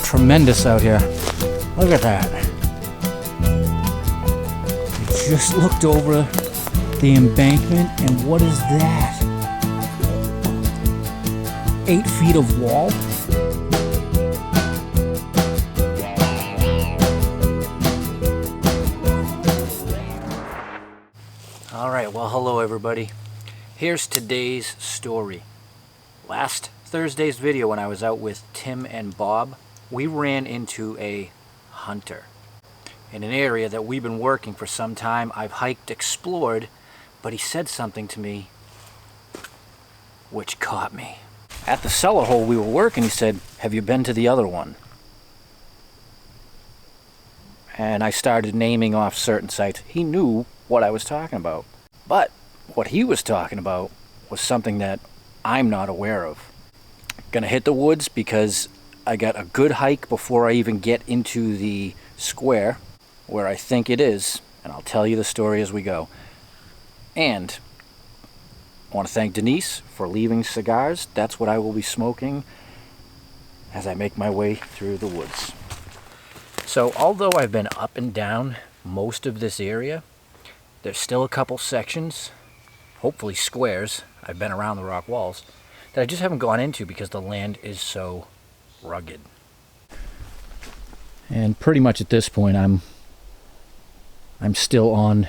tremendous out here. Look at that. I just looked over the embankment, and what is that? 8 feet of wall? Alright, well, hello everybody. Here's today's story. Last Thursday's video, when I was out with Tim and Bob, we ran into a hunter in an area that we've been working for some time. I've hiked, explored, but he said something to me which caught me. At the cellar hole we were working, he said, "Have you been to the other one?" And I started naming off certain sites. He knew what I was talking about. But what he was talking about was something that I'm not aware of. Gonna hit the woods because I got a good hike before I even get into the square where I think it is, and I'll tell you the story as we go. And I want to thank Denise for leaving cigars. That's what I will be smoking as I make my way through the woods. So although I've been up and down most of this area, there's still a couple sections, hopefully squares, I've been around the rock walls, that I just haven't gone into because the land is so rugged. And pretty much at this point I'm still on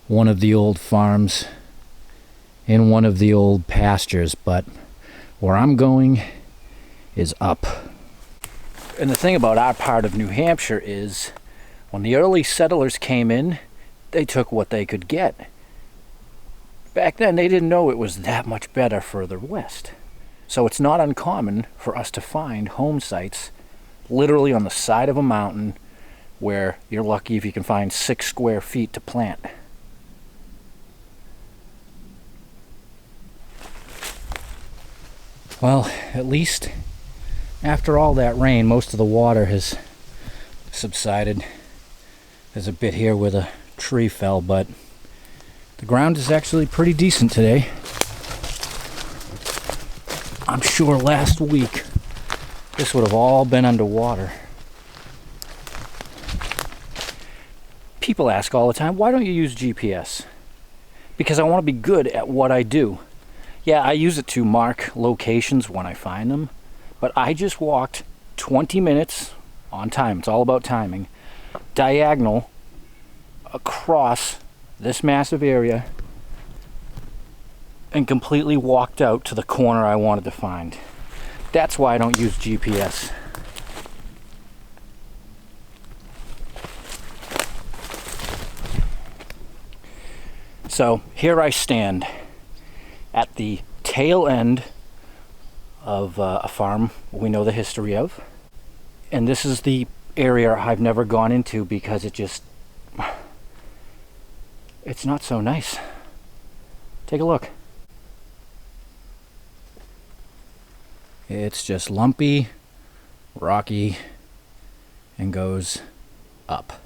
one of the old farms in one of the old pastures, but where I'm going is up. And the thing about our part of New Hampshire is when the early settlers came in, they took what they could get. Back then, they didn't know it was that much better further west. So it's not uncommon for us to find home sites literally on the side of a mountain where you're lucky if you can find 6 square feet to plant. Well, at least after all that rain, most of the water has subsided. There's a bit here where the tree fell, but the ground is actually pretty decent today. I'm sure last week this would have all been underwater. People ask all the time, why don't you use GPS? Because I want to be good at what I do. Yeah, I use it to mark locations when I find them, but I just walked 20 minutes on time, it's all about timing, diagonal across this massive area and completely walked out to the corner I wanted to find. That's why I don't use GPS. So here I stand at the tail end of a farm we know the history of, and this is the area I've never gone into because it's not so nice. Take a look. It's just lumpy, rocky, and goes up.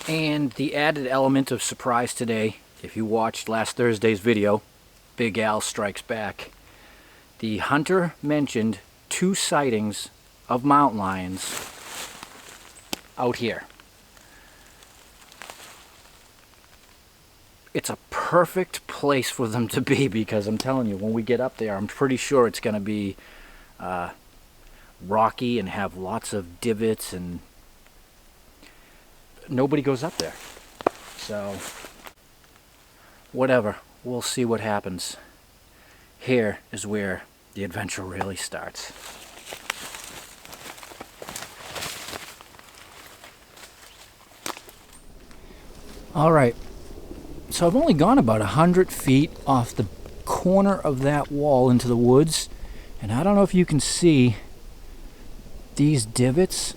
And the added element of surprise today, if you watched last Thursday's video, Big Al Strikes Back, the hunter mentioned 2 sightings of mountain lions out here. It's a perfect place for them to be because I'm telling you, when we get up there, I'm pretty sure it's going to be rocky and have lots of divots, and nobody goes up there. So, whatever. We'll see what happens. Here is where the adventure really starts. All right. So I've only gone about 100 feet off the corner of that wall into the woods, and I don't know if you can see these divots.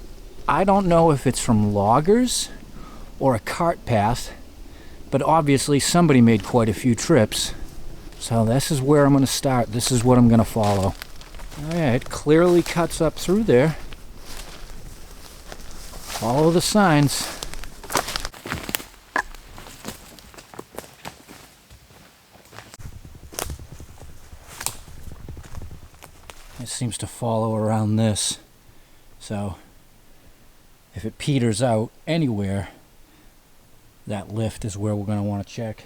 I don't know if it's from loggers or a cart path, but obviously somebody made quite a few trips. So this is where I'm going to start. This is what I'm going to follow. Oh yeah, it clearly cuts up through there. Follow the signs. It seems to follow around this. So if it peters out anywhere, that lift is where we're going to want to check.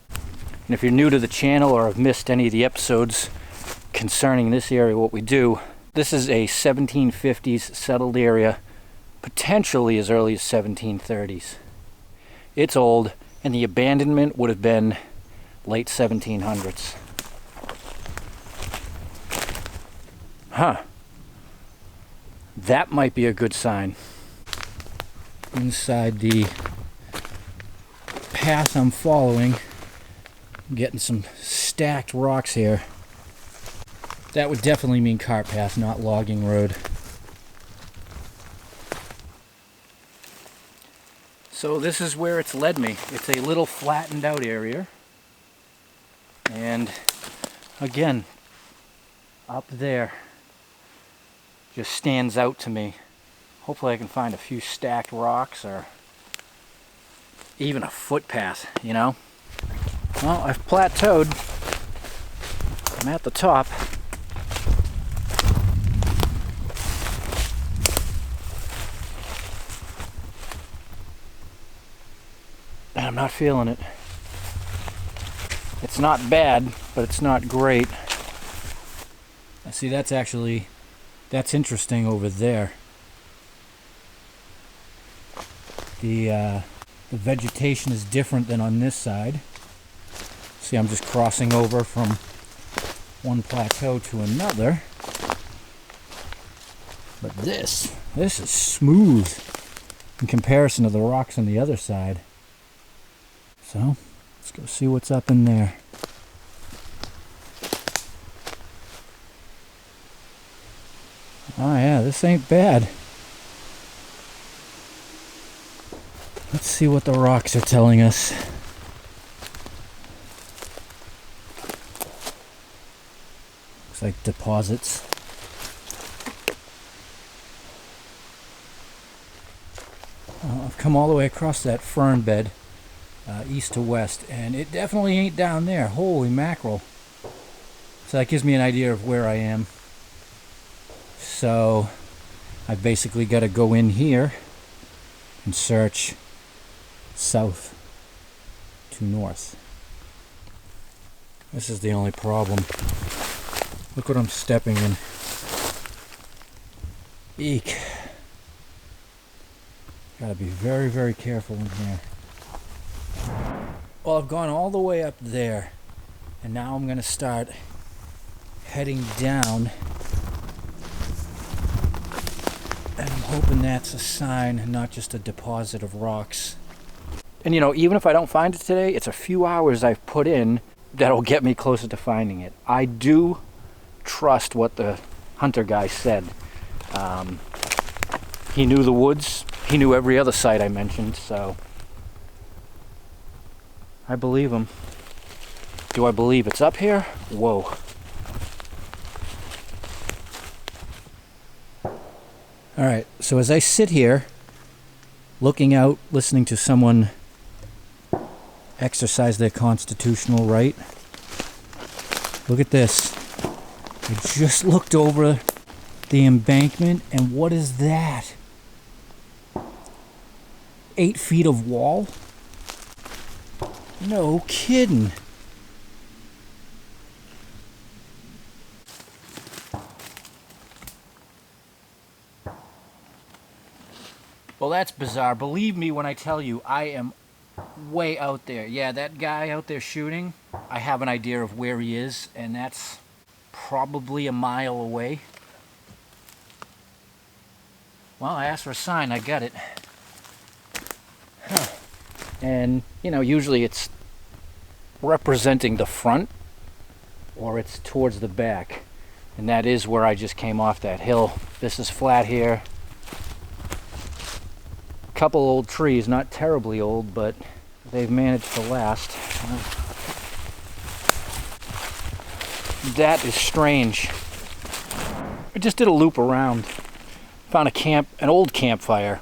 And if you're new to the channel or have missed any of the episodes concerning this area, what we do, this is a 1750s settled area, potentially as early as 1730s. It's old, and the abandonment would have been late 1700s. Huh. That might be a good sign. Inside the path I'm following, I'm getting some stacked rocks here. That would definitely mean cart path, not logging road. So this is where it's led me. It's a little flattened out area. And again, up there just stands out to me. Hopefully I can find a few stacked rocks or even a footpath, you know? Well, I've plateaued. I'm at the top. And I'm not feeling it. It's not bad, but it's not great. I see that's interesting over there. The vegetation is different than on this side. See, I'm just crossing over from one plateau to another. But this is smooth in comparison to the rocks on the other side. So, let's go see what's up in there. Oh yeah, this ain't bad. Let's see what the rocks are telling us. Looks like deposits. I've come all the way across that fern bed, east to west, and it definitely ain't down there. Holy mackerel. So that gives me an idea of where I am. So I basically got to go in here and search south to north. This is the only problem. Look what I'm stepping in. Eek. Gotta be very, very careful in here. Well, I've gone all the way up there, and now I'm gonna start heading down. And I'm hoping that's a sign and not just a deposit of rocks. And you know, even if I don't find it today, it's a few hours I've put in that'll get me closer to finding it. I do trust what the hunter guy said. He knew the woods. He knew every other site I mentioned, so I believe him. Do I believe it's up here? Whoa. All right, so as I sit here, looking out, listening to someone exercise their constitutional right, look at this. I just looked over the embankment, and what is that? 8 feet of wall? No kidding. Well, that's bizarre. Believe me when I tell you, I am way out there. Yeah, that guy out there shooting, I have an idea of where he is, and that's probably a mile away. Well, I asked for a sign, I got it. Huh. And, you know, usually it's representing the front or it's towards the back. And that is where I just came off that hill. This is flat here. Couple old trees, not terribly old, but they've managed to last. That is strange. I just did a loop around. Found an old campfire,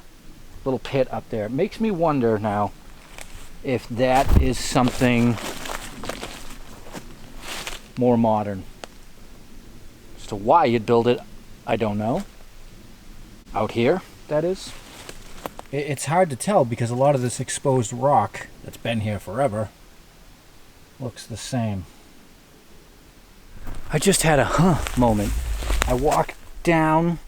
little pit up there. It makes me wonder now if that is something more modern. As to why you'd build it, I don't know. Out here, that is. It's hard to tell because a lot of this exposed rock that's been here forever looks the same. I just had a moment. I walked down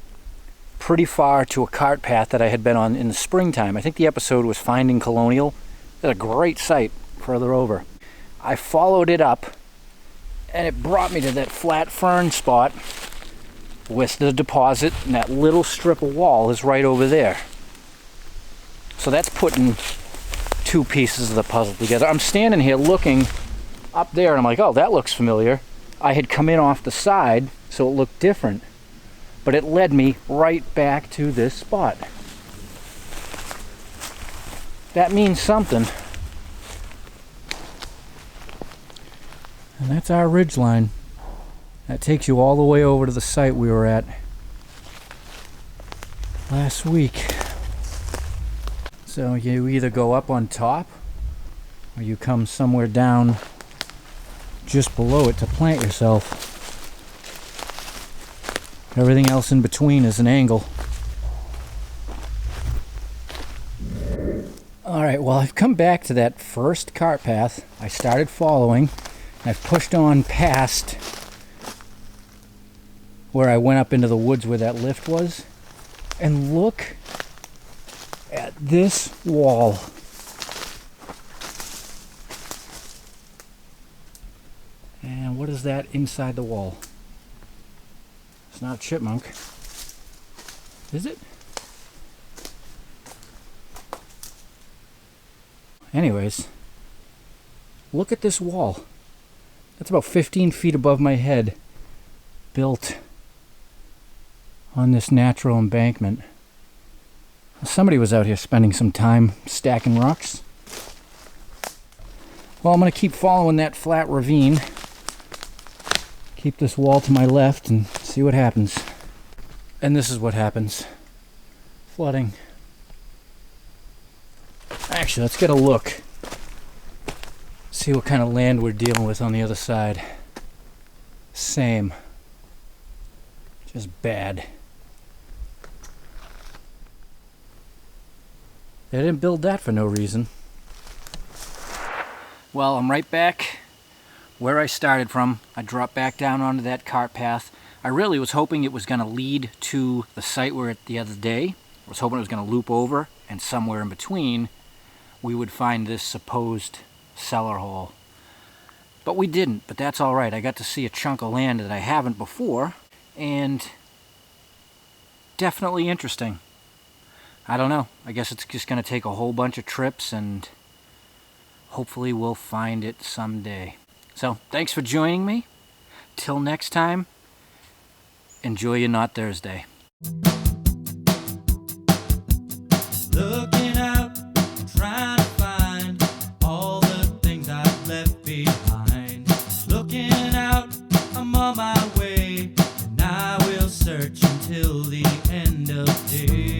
pretty far to a cart path that I had been on in the springtime. I think the episode was Finding Colonial. It's a great site further over. I followed it up and it brought me to that flat fern spot with the deposit, and that little strip of wall is right over there. So that's putting two pieces of the puzzle together. I'm standing here looking up there and I'm like, oh, that looks familiar. I had come in off the side, so it looked different. But it led me right back to this spot. That means something. And that's our ridge line. That takes you all the way over to the site we were at last week. So you either go up on top or you come somewhere down just below it to plant yourself. Everything else in between is an angle. Alright, well, I've come back to that first cart path I started following. I've pushed on past where I went up into the woods where that lift was. And look at this wall. And what is that inside the wall? It's not a chipmunk. Is it? Anyways, look at this wall. That's about 15 feet above my head, built on this natural embankment. Somebody was out here spending some time stacking rocks. Well, I'm going to keep following that flat ravine, keep this wall to my left, and see what happens. And this is what happens. Flooding. Actually, let's get a look. See what kind of land we're dealing with on the other side. Same. Just bad. They didn't build that for no reason. Well, I'm right back where I started from. I dropped back down onto that cart path. I really was hoping it was going to lead to the site we were at the other day. I was hoping it was going to loop over, and somewhere in between we would find this supposed cellar hole. But we didn't, but that's all right. I got to see a chunk of land that I haven't before, and definitely interesting. I don't know. I guess it's just going to take a whole bunch of trips, and hopefully we'll find it someday. So, thanks for joining me. Till next time, enjoy your Not Thursday. Looking out, trying to find all the things I've left behind. Looking out, I'm on my way, and I will search until the end of day.